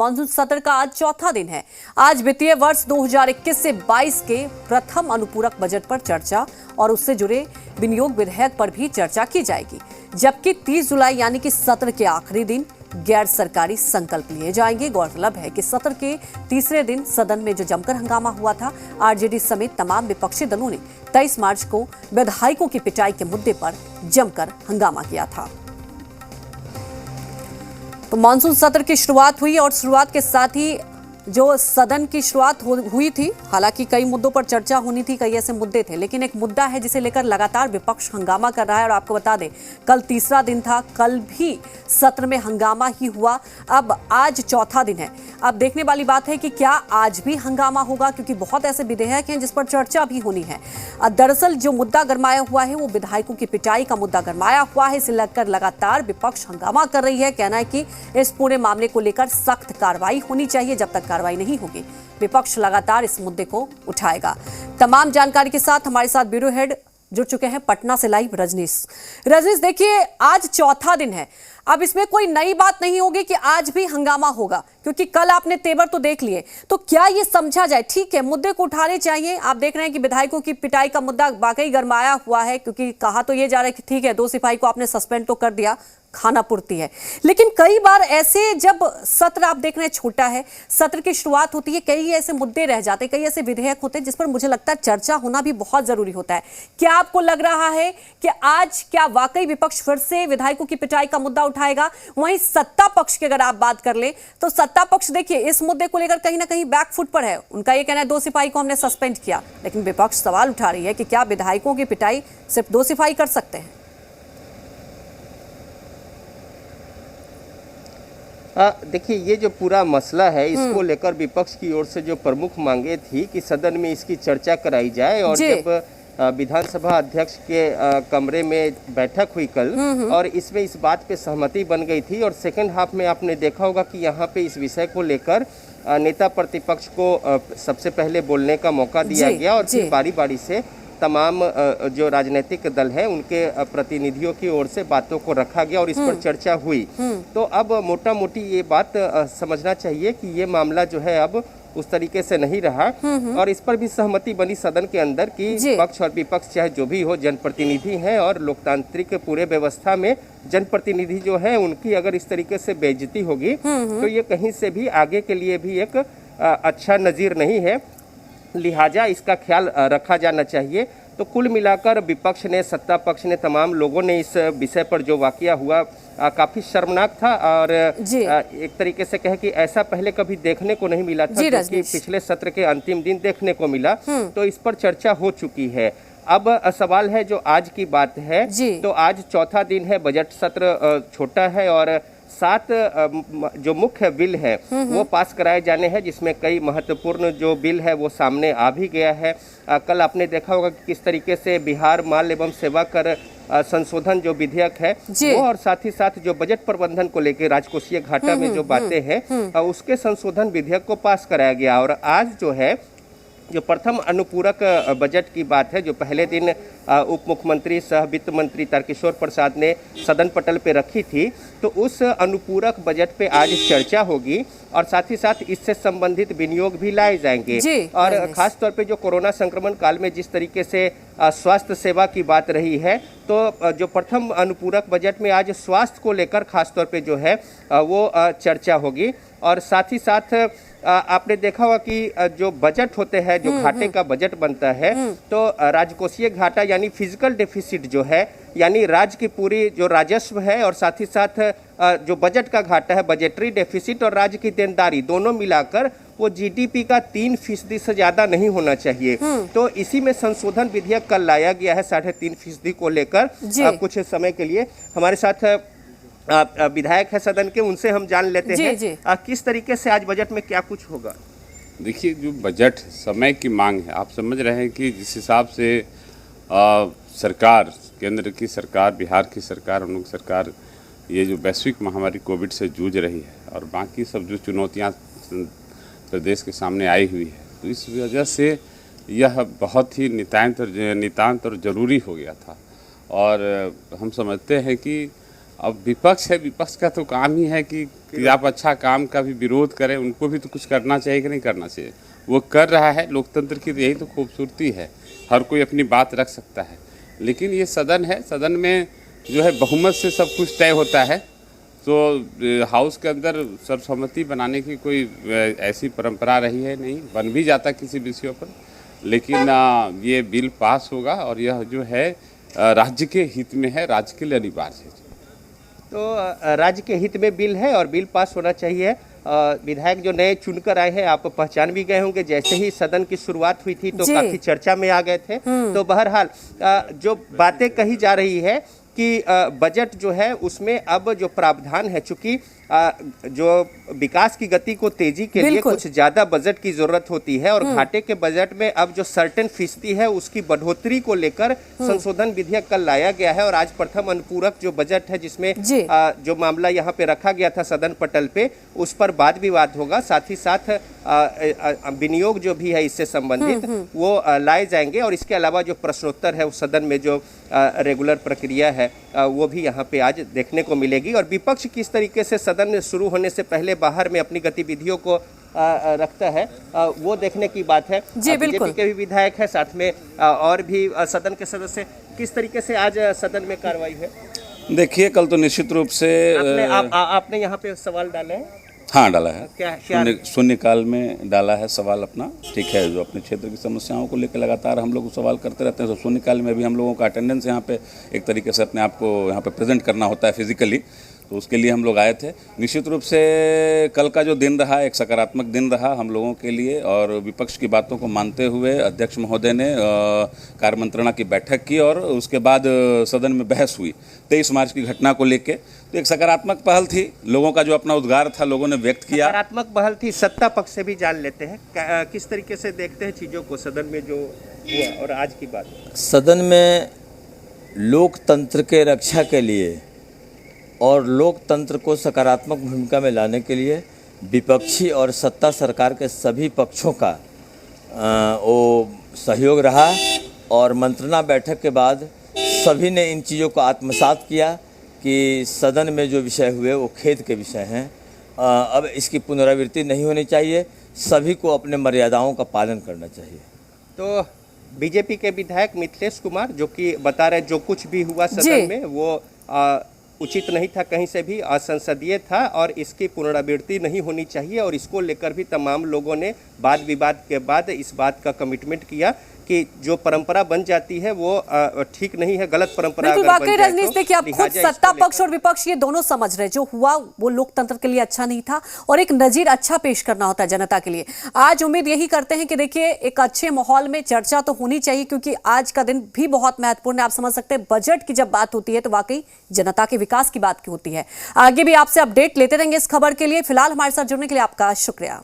Monsoon सत्र का आज चौथा दिन है। आज वित्तीय वर्ष 2021 से 22 के प्रथम अनुपूरक बजट पर चर्चा और उससे जुड़े विनियोग विधेयक पर भी चर्चा की जाएगी, जबकि 30 जुलाई यानी कि सत्र के आखिरी दिन गैर सरकारी संकल्प लिए जाएंगे। गौरतलब है कि सत्र के तीसरे दिन सदन में जो जमकर हंगामा हुआ था, आरजेडी समेत तमाम विपक्षी दलों ने 23 मार्च को विधायकों की पिटाई के मुद्दे पर जमकर हंगामा किया था। तो मानसून सत्र की शुरुआत हुई और शुरुआत के साथ ही जो सदन की शुरुआत हुई थी, हालांकि कई मुद्दों पर चर्चा होनी थी, कई ऐसे मुद्दे थे, लेकिन एक मुद्दा है जिसे लेकर लगातार विपक्ष हंगामा कर रहा है। और आपको बता दें, कल तीसरा दिन था, कल भी सत्र में हंगामा ही हुआ। अब आज चौथा दिन है। अब देखने वाली बात है कि क्या आज भी हंगामा होगा, क्योंकि बहुत ऐसे विधेयक हैं जिस पर चर्चा भी होनी है। दरअसल जो मुद्दा गरमाया हुआ है वो विधायकों की पिटाई का मुद्दा गरमाया हुआ है। इसे लेकर लगातार विपक्ष हंगामा कर रही है। कहना है कि इस पूरे मामले को लेकर सख्त कार्रवाई होनी चाहिए। जब तक कार्रवाई नहीं होगी, विपक्ष लगातार इस मुद्दे को उठाएगा। तमाम जानकारी के साथ हमारे साथ ब्यूरो हेड जुड़ चुके हैं पटना से लाइव रजनीश। देखिए, आज चौथा दिन है। अब इसमें कोई नई बात नहीं होगी कि आज भी हंगामा होगा, क्योंकि कल आपने तेवर तो देख लिए। तो क्या ये समझा जाए, ठीक है, मुद्दे को उठाने चाहिए। आप देख रहे हैं कि विधायकों की पिटाई का मुद्दा वाकई गरमाया हुआ है, क्योंकि कहा तो ये जा रहा है कि ठीक है, 2 सिपाही को आपने सस्पेंड तो कर दिया, खाना पूर्ति है। लेकिन कई बार ऐसे जब सत्र आप देख रहे हैं छोटा है, सत्र की शुरुआत होती है, कई ऐसे मुद्दे रह जाते हैं, कई ऐसे विधेयक होते हैं जिस पर मुझे लगता है चर्चा होना भी बहुत जरूरी होता है। क्या आपको लग रहा है कि आज क्या वाकई विपक्ष फिर से विधायकों की पिटाई का मुद्दा उठाएगा? वहीं सत्ता पक्ष की अगर आप बात कर ले तो सत्ता पक्ष देखिए इस मुद्दे को लेकर कहीं ना कहीं बैकफुट पर है। उनका यह कहना है 2 सिपाही को हमने सस्पेंड किया, लेकिन विपक्ष सवाल उठा रही है कि क्या विधायकों की पिटाई सिर्फ 2 सिपाही कर सकते हैं? देखिए, ये जो पूरा मसला है, इसको लेकर विपक्ष की ओर से जो प्रमुख मांगे थी कि सदन में इसकी चर्चा कराई जाए। और जब विधानसभा अध्यक्ष के कमरे में बैठक हुई कल, और इसमें इस बात पे सहमति बन गई थी। और सेकंड हाफ में आपने देखा होगा कि यहाँ पे इस विषय को लेकर नेता प्रतिपक्ष को सबसे पहले बोलने का मौका दिया गया, और फिर बारी बारी से तमाम जो राजनीतिक दल है उनके प्रतिनिधियों की ओर से बातों को रखा गया और इस पर चर्चा हुई। तो अब मोटा मोटी ये बात समझना चाहिए कि ये मामला जो है अब उस तरीके से नहीं रहा, और इस पर भी सहमति बनी सदन के अंदर कि पक्ष और विपक्ष चाहे जो भी हो, जनप्रतिनिधि हैं, और लोकतांत्रिक पूरे व्यवस्था में जनप्रतिनिधि जो है उनकी अगर इस तरीके से बेइज्जती होगी तो ये कहीं से भी आगे के लिए भी एक अच्छा नज़ीर नहीं है। लिहाजा इसका ख्याल रखा जाना चाहिए। तो कुल मिलाकर विपक्ष ने, सत्ता पक्ष ने, तमाम लोगों ने इस विषय पर जो वाकया हुआ काफी शर्मनाक था, और एक तरीके से कहे कि ऐसा पहले कभी देखने को नहीं मिला था, क्योंकि पिछले सत्र के अंतिम दिन देखने को मिला। तो इस पर चर्चा हो चुकी है। अब सवाल है जो आज की बात है, तो आज चौथा दिन है, बजट सत्र छोटा है, और 7 जो मुख्य बिल है वो पास कराए जाने हैं, जिसमें कई महत्वपूर्ण जो बिल है वो सामने आ भी गया है। कल आपने देखा होगा कि किस तरीके से बिहार माल एवं सेवा कर संशोधन जो विधेयक है वो, और साथ ही साथ जो बजट प्रबंधन को लेकर राजकोषीय घाटा में जो बातें हैं उसके संशोधन विधेयक को पास कराया गया। और आज जो है जो प्रथम अनुपूरक बजट की बात है, जो पहले दिन उप मुख्यमंत्री सह वित्त मंत्री तारकिशोर प्रसाद ने सदन पटल पे रखी थी, तो उस अनुपूरक बजट पे आज चर्चा होगी, और साथ ही साथ इससे संबंधित विनियोग भी लाए जाएंगे। और खास तौर पे जो कोरोना संक्रमण काल में जिस तरीके से स्वास्थ्य सेवा की बात रही है, तो जो प्रथम अनुपूरक बजट में आज स्वास्थ्य को लेकर खास तौर पे जो है वो चर्चा होगी। और साथ ही साथ आपने देखा होगा कि जो बजट होते हैं, जो घाटे का बजट बनता है, तो राजकोषीय घाटा यानी फिजिकल डेफिसिट जो है, यानी राज्य की पूरी जो राजस्व है, और साथ ही साथ जो बजट का घाटा है, बजटरी डेफिसिट, और राज्य की देनदारी, दोनों मिलाकर वो जीडीपी का 3% से ज्यादा नहीं होना चाहिए। तो इसी में संशोधन विधेयक कल लाया गया है 3.5% को लेकर। कुछ समय के लिए हमारे साथ विधायक है सदन के, उनसे हम जान लेते हैं किस तरीके से आज बजट में क्या कुछ होगा। देखिए, जो बजट समय की मांग है, आप समझ रहे हैं कि जिस हिसाब से सरकार, केंद्र की सरकार, बिहार की सरकार, उन लोग सरकार ये जो वैश्विक महामारी कोविड से जूझ रही है, और बाकी सब जो चुनौतियां प्रदेश के सामने आई हुई है, तो इस वजह से यह बहुत ही नितांत और ज़रूरी हो गया था। और हम समझते हैं कि अब विपक्ष है, विपक्ष का तो काम ही है कि कि आप अच्छा काम का भी विरोध करें, उनको भी तो कुछ करना चाहिए कि नहीं करना चाहिए। वो कर रहा है। लोकतंत्र की यही तो खूबसूरती है, हर कोई अपनी बात रख सकता है। लेकिन ये सदन है, सदन में जो है बहुमत से सब कुछ तय होता है। तो हाउस के अंदर सर्वसम्मति बनाने की कोई ऐसी परंपरा रही है नहीं, बन भी जाता किसी विषयों पर। लेकिन ये बिल पास होगा और यह जो है राज्य के हित में है, राज्य के लिए अनिवार्य है। तो राज्य के हित में बिल है और बिल पास होना चाहिए। विधायक जो नए चुनकर आए हैं, आप पहचान भी गए होंगे, जैसे ही सदन की शुरुआत हुई थी तो काफी चर्चा में आ गए थे। तो बहरहाल जो बातें कही जा रही है कि बजट जो है उसमें अब जो प्रावधान है, चूंकि जो विकास की गति को तेजी के लिए कुछ ज्यादा बजट की जरूरत होती है और घाटे के बजट में अब जो सर्टेन फीसदी है उसकी बढ़ोतरी को लेकर संशोधन विधेयक कल लाया गया है। और आज प्रथम अनुपूरक जो बजट है जिसमें जो मामला यहाँ पे रखा गया था सदन पटल पे, उस पर वाद विवाद होगा। साथ ही साथ विनियोग जो भी है इससे संबंधित वो लाए जाएंगे और इसके अलावा जो प्रश्नोत्तर है उस सदन में जो रेगुलर प्रक्रिया है वो भी यहाँ पे आज देखने को मिलेगी। और विपक्ष किस तरीके से सदन शुरू होने से पहले बाहर में अपनी गतिविधियों को रखता है वो देखने की बात है। बीजेपी के भी विधायक है, साथ में और भी सदन के सदस्य। किस तरीके से आज सदन में कार्रवाई है? देखिए, कल तो निश्चित रूप से आपने यहाँ पे सवाल डाले हैं। हाँ, डाला है। क्या शून्यकाल में डाला है सवाल अपना, ठीक है। जो अपने क्षेत्र की समस्याओं को लेकर लगातार हम लोग सवाल करते रहते हैं। तो शून्यकाल में भी हम लोगों का अटेंडेंस यहाँ पे एक तरीके से अपने आप को यहाँ पे प्रेजेंट करना होता है फिजिकली, तो उसके लिए हम लोग आए थे। निश्चित रूप से कल का जो दिन रहा एक सकारात्मक दिन रहा हम लोगों के लिए। और विपक्ष की बातों को मानते हुए अध्यक्ष महोदय ने कार्य मंत्रणा की बैठक की और उसके बाद सदन में बहस हुई 23 मार्च की घटना को लेके। तो एक सकारात्मक पहल थी, लोगों का जो अपना उद्गार था लोगों ने व्यक्त किया। सकारात्मक पहल थी। सत्ता पक्ष से भी जान लेते हैं किस तरीके से देखते हैं चीज़ों को, सदन में जो हुआ और आज की बात। सदन में लोकतंत्र के रक्षा के लिए और लोकतंत्र को सकारात्मक भूमिका में लाने के लिए विपक्षी और सत्ता सरकार के सभी पक्षों का वो सहयोग रहा। और मंत्रणा बैठक के बाद सभी ने इन चीज़ों को आत्मसात किया कि सदन में जो विषय हुए वो खेद के विषय हैं। अब इसकी पुनरावृत्ति नहीं होनी चाहिए, सभी को अपने मर्यादाओं का पालन करना चाहिए। तो बीजेपी के विधायक मिथिलेश कुमार जो कि बता रहे जो कुछ भी हुआ सदन में वो उचित नहीं था, कहीं से भी असंसदीय था और इसकी पुनरावृत्ति नहीं होनी चाहिए। और इसको लेकर भी तमाम लोगों ने वाद विवाद के बाद इस बात का कमिटमेंट किया कि जो परंपरा बन जाती है वो ठीक नहीं है, गलत परंपरा। बिल्कुल वाकई रजनीश, देखिए आप खुद सत्ता पक्ष और विपक्ष ये दोनों समझ रहे जो हुआ वो लोकतंत्र के लिए अच्छा नहीं था और एक नजीर अच्छा पेश करना होता है जनता के लिए। आज उम्मीद यही करते हैं कि देखिए एक अच्छे माहौल में चर्चा तो होनी चाहिए क्योंकि आज का दिन भी बहुत महत्वपूर्ण है। आप समझ सकते हैं बजट की जब बात होती है तो वाकई जनता के विकास की बात की होती है। आगे भी आपसे अपडेट लेते रहेंगे इस खबर के लिए। फिलहाल हमारे साथ जुड़ने के लिए आपका शुक्रिया।